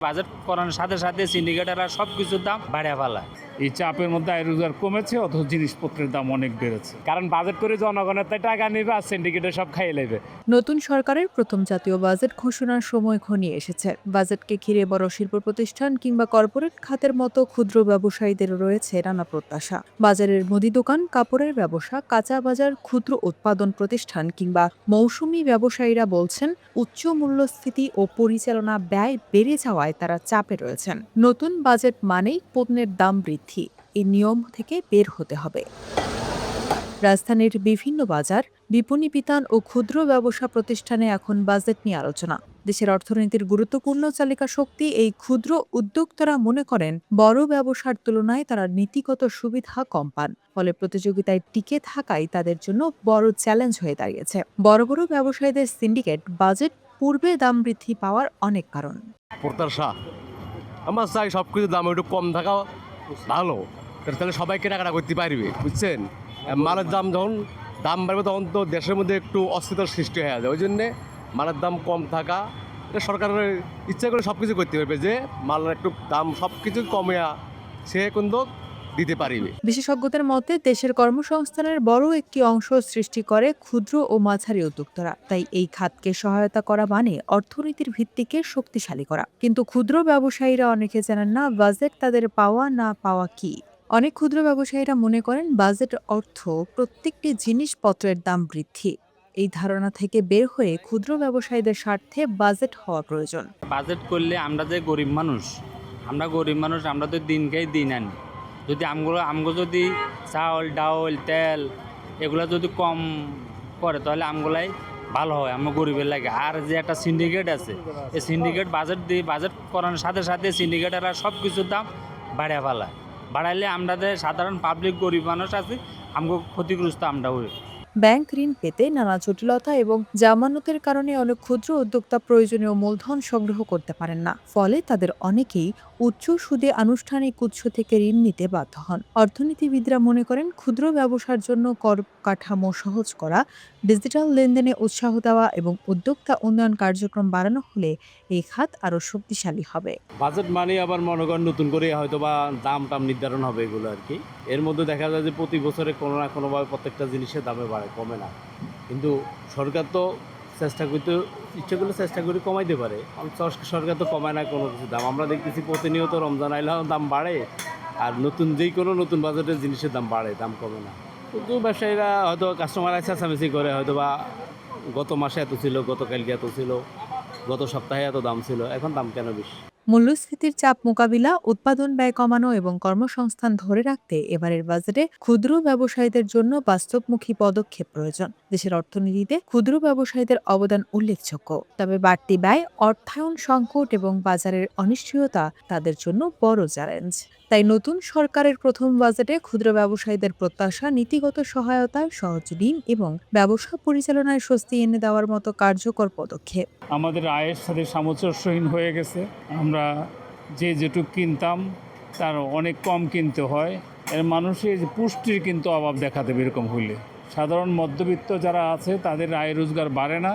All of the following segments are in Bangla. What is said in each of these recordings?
বাজেট করানোর সাথে সাথে সিন্ডিকেটাররা সব কিছুর দাম বাড়িয়ে ফেলায়। এই চাপের মধ্যে আয় রোজগার কমেছে, অথচ জিনিসপত্রের দাম অনেক বেড়েছে। কারণ বাজেট করে জনগণের তাই টাকা নেবে আর সিন্ডিকেটের সব খাইয়ে নেবে। নতুন সরকারের প্রথম জাতীয় বাজেট ঘোষণার সময় ঘনিয়ে এসেছে। বাজেটকে ঘিরে বড় শিল্প প্রতিষ্ঠান কিংবা কর্পোরেট খাতের মতো ক্ষুদ্র ব্যবসায়ীদের রয়েছে নানা প্রত্যাশা। বাজারের মুদি দোকান, কাপড়ের ব্যবসা, কাঁচা বাজার, ক্ষুদ্র উৎপাদন প্রতিষ্ঠান কিংবা মৌসুমি ব্যবসায়ীরা বলছেন উচ্চ মূল্যস্ফীতি ও পরিচালনা ব্যয় বেড়ে যাওয়ায় তারা চাপে রয়েছেন। নতুন বাজেট মানেই পণ্যের দাম বৃদ্ধি, এই নিয়ম থেকে বের হতে হবে। রাজধানীর বিভিন্ন বাজার, বিপণী বিতান ও ক্ষুদ্র ব্যবসা প্রতিষ্ঠানে এখন বাজেট নিয়ে আলোচনা। দেশের অর্থনীতির গুরুত্বপূর্ণ চালিকা শক্তি এই ক্ষুদ্র উদ্যোক্তারা মনে করেন বড় ব্যবসার তুলনায় তারা নীতিগত সুবিধা কম পান। ফলে প্রতিযোগিতায় টিকে থাকাই তাদের জন্য বড় চ্যালেঞ্জ হয়ে দাঁড়িয়েছে। বড় বড় ব্যবসায়ীদের সিন্ডিকেট বাজেট পূর্বে দাম বৃদ্ধি পাওয়ার অনেক কারণ। প্রত্যাশা আমরা চাই সব কিছুর দাম একটু কম থাকা ভালো, তাহলে সবাই কেনাকাটা করতে পারবে, বুঝছেন। মালের দাম যখন দাম বাড়বে তখন তো দেশের মধ্যে একটু অস্থিরতার সৃষ্টি হয়ে যায়। ওই জন্যে মালের দাম কম থাকা, এটা সরকারের ইচ্ছা করে সব কিছু করতে পারবে যে মালের একটু দাম সব কিছু কমে সে কিন্তু দিতে পারবে। বিশেষজ্ঞদের মতে দেশের কর্মসংস্থানের বড় একটি অংশ সৃষ্টি করে ক্ষুদ্র ও মাঝারি উদ্যোক্তারা। তাই এই খাতকে সহায়তা করা মানে অর্থনীতির ভিত্তিকে শক্তিশালী করা। কিন্তু ক্ষুদ্র ব্যবসায়ীরা অনেকে জানেন না বাজেট তাদের পাওয়া না পাওয়া কি। অনেক ক্ষুদ্র ব্যবসায়ীরা মনে করেন বাজেট অর্থ প্রত্যেকটি জিনিসপত্রের দাম বৃদ্ধি। এই ধারণা থেকে বের হয়ে ক্ষুদ্র ব্যবসায়ীদের স্বার্থে বাজেট হওয়া প্রয়োজন। বাজেট করলে আমরা যে গরিব মানুষ, আমরা তো দিন খাই দিন আনি। যদি আমগো যদি চাউল ডাউল তেল এগুলো যদি কম করে তাহলে আমগুলাই ভালো হয়, আমার গরিবের লাগে। আর যে একটা সিন্ডিকেট আছে, এই সিন্ডিকেট বাজেট করানোর সাথে সাথে সিন্ডিকেটাররা সব কিছুর দাম বাড়িয়ে ফেলায়। বাড়াইলে আমাদের সাধারণ পাবলিক গরিব মানুষ আছে, আমগো ক্ষতিগ্রস্ত আমরা হই। ব্যাংক ঋণ পেতে নানা জটিলতা এবং জামানতের কারণে অনেক ক্ষুদ্র উদ্যোক্তা প্রয়োজনীয় মূলধন সংগ্রহ করতে পারেন না। ফলে তাদের অনেকেই উচ্চ সুদে আনুষ্ঠানিক উৎস থেকে ঋণ নিতে বাধ্য হন। অর্থনীতিবিদরা মনে করেন ক্ষুদ্র ব্যবসার জন্য কর কাঠামো সহজ করা, ডিজিটাল লেনদেনে উৎসাহ দেওয়া এবং উদ্যোক্তা উন্নয়ন কার্যক্রম বাড়ানো হলে এই খাত আরও শক্তিশালী হবে। বাজেট মানে আবার মনে করেন নতুন করে হয়তো বা দাম টাম নির্ধারণ হবে এগুলো আর কি। এর মধ্যে দেখা যায় যে প্রতি বছরে কোনো না কোনোভাবে প্রত্যেকটা জিনিসের দামে বাড়ে, কমে না। কিন্তু সরকার তো ইচ্ছে করলে চেষ্টা করে কমাইতে পারে। সরকার তো কমায় না কোনো কিছু দাম। আমরা দেখতেছি প্রতিনিয়ত রমজান আইলেও দাম বাড়ে, আর নতুন বাজেটের জিনিসের দাম বাড়ে, দাম কমে না। কিন্তু ব্যবসায়ীরা হয়তো কাস্টমার চেঁচামেচি করে, হয়তো বা গত মাসে এত ছিল, গতকালকে এত ছিল, গত সপ্তাহে এত দাম ছিল, এখন দাম কেন বেশি? মূল্যস্ফীতির চাপ মোকাবিলা, উৎপাদন ব্যয় কমানো এবং কর্মসংস্থান ধরে রাখতে এবারের বাজেটে ক্ষুদ্র ব্যবসায়ীদের জন্য বাস্তবমুখী পদক্ষেপ প্রয়োজন। দেশের অর্থনীতিতে ক্ষুদ্র ব্যবসায়ীদের অবদান উল্লেখযোগ্য, তবে বাড়তি ব্যয়, অর্থায়ন সংকট এবং বাজারের অনিশ্চয়তা তাদের জন্য বড় চ্যালেঞ্জ। তাই নতুন সরকারের প্রথম বাজেটে ক্ষুদ্র ব্যবসায়ীদের প্রত্যাশা নীতিগত সহায়তা, সহজ ঋণ এবং ব্যবসা পরিচালনায় স্বস্তি এনে দেওয়ার মতো কার্যকর পদক্ষেপ। আমাদের আয়ের সাথে সামঞ্জস্যহীন হয়ে গেছে। আমরা যেটুক কিনতাম তার অনেক কম কিনতে হয়। এর মানুষের পুষ্টির কিন্তু অভাব দেখা দেবে এরকম হইলে। সাধারণ মধ্যবিত্ত যারা আছে তাদের আয় রোজগার বাড়ে না।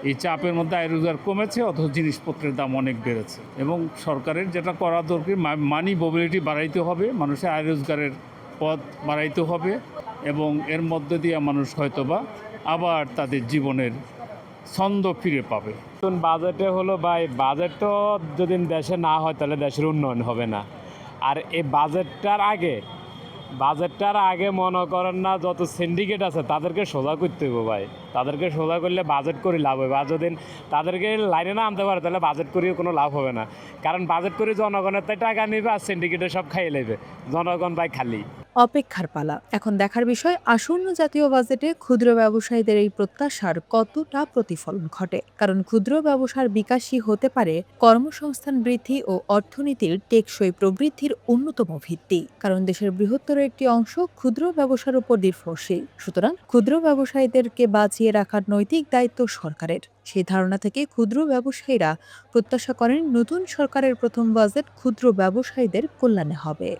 এই চাপের মধ্যে আয় রোজগার কমেছে, অথচ জিনিসপত্রের দাম অনেক বেড়েছে। এবং সরকারের যেটা করা দরকার, মানি মোবিলিটি বাড়াইতে হবে, মানুষের আয় রোজগারের পথ বাড়াইতে হবে, এবং এর মধ্য দিয়ে মানুষ হয়তোবা আবার তাদের জীবনের ছন্দ ফিরে পাবে। নতুন বাজেটে হলো ভাই, বাজেট তো যদি দেশে না হয় তাহলে দেশের উন্নয়ন হবে না। আর এই বাজেটটার আগে মনে করেন না যত সিন্ডিকেট আছে তাদেরকে সোজা করতে হবে ভাই। তাদেরকে সোজা করলে বাজেট করে লাভ হবে। আর যদি তাদেরকে লাইনে না আনতে পারে তাহলে বাজেট করিয়ে কোনো লাভ হবে না। কারণ বাজেট করে জনগণের তাই টাকা নেবে আর সিন্ডিকেটের সব খাইয়ে নেবে, জনগণ ভাই খালি। অপেক্ষার পালা। এখন দেখার বিষয় আসন্ন জাতীয় বাজেটে ক্ষুদ্র ব্যবসায়ীদের এই প্রত্যাশার কতটা প্রতিফলন ঘটে। কারণ ক্ষুদ্র ব্যবসার বিকাশই হতে পারে কর্মসংস্থান বৃদ্ধি ও অর্থনীতির টেকসই প্রবৃদ্ধির অন্যতম ভিত্তি। কারণ দেশের বৃহত্তর একটি অংশ ক্ষুদ্র ব্যবসার উপর নির্ভরশীল। সুতরাং ক্ষুদ্র ব্যবসায়ীদেরকে বাঁচিয়ে রাখার নৈতিক দায়িত্ব সরকারের। সেই ধারণা থেকে ক্ষুদ্র ব্যবসায়ীরা প্রত্যাশা করেন নতুন সরকারের প্রথম বাজেট ক্ষুদ্র ব্যবসায়ীদের কল্যাণে হবে।